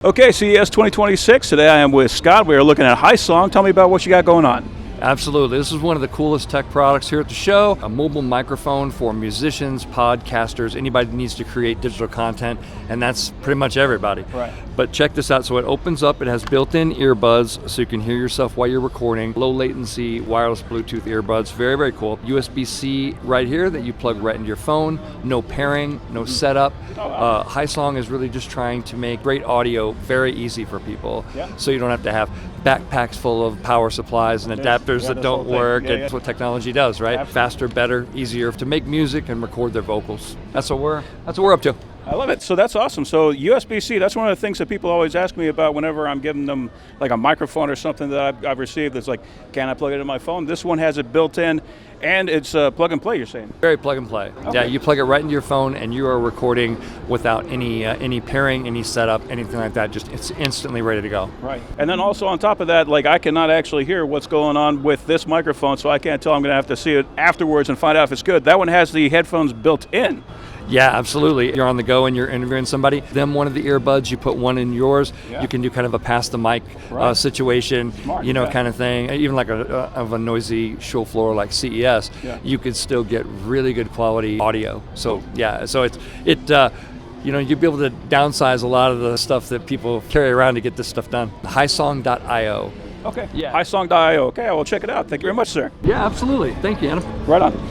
Okay, CES 2026. Today I am with Scott. We are looking at HISONG. Tell me about what you got going on. Absolutely. This is one of the coolest tech products here at the show. A mobile microphone for musicians, podcasters, anybody that needs to create digital content, and that's pretty much everybody. Right. But check this out. So it opens up, it has built-in earbuds so you can hear yourself while you're recording. Low latency, wireless Bluetooth earbuds. Very, very cool. USB-C right here that you plug right into your phone. No pairing, no setup. Oh, wow. HISONG is really just trying to make great audio very easy for people. Yeah. So you don't have to have backpacks full of power supplies and adapters that don't work. That's what technology does, right? Absolutely. Faster, better, easier to make music and record their vocals. That's what we're up to. I love it. So that's awesome. So USB-C, that's one of the things that people always ask me about whenever I'm giving them like a microphone or something that I've received. It's like, can I plug it in my phone? This one has it built in, and it's plug and play, you're saying? Very plug and play. Okay. Yeah, you plug it right into your phone and you are recording without any pairing, any setup, anything like that. Just it's instantly ready to go. Right. And then also on top of that, like I cannot actually hear what's going on with this microphone, so I can't tell. I'm going to have to see it afterwards and find out if it's good. That one has the headphones built in. Yeah, absolutely. You're on the go and you're interviewing somebody. Then one of the earbuds, you put one in yours. Yeah. You can do kind of a pass the mic Right. Situation, Smart, yeah. kind of thing. Even like a noisy show floor like CES, Yeah. you could still get really good quality audio. So yeah, so you'd be able to downsize a lot of the stuff that people carry around to get this stuff done. HISONG.io. Okay. Yeah. HISONG.io. Okay, I will check it out. Thank you very much, sir. Yeah, absolutely. Thank you, Adam. Right on.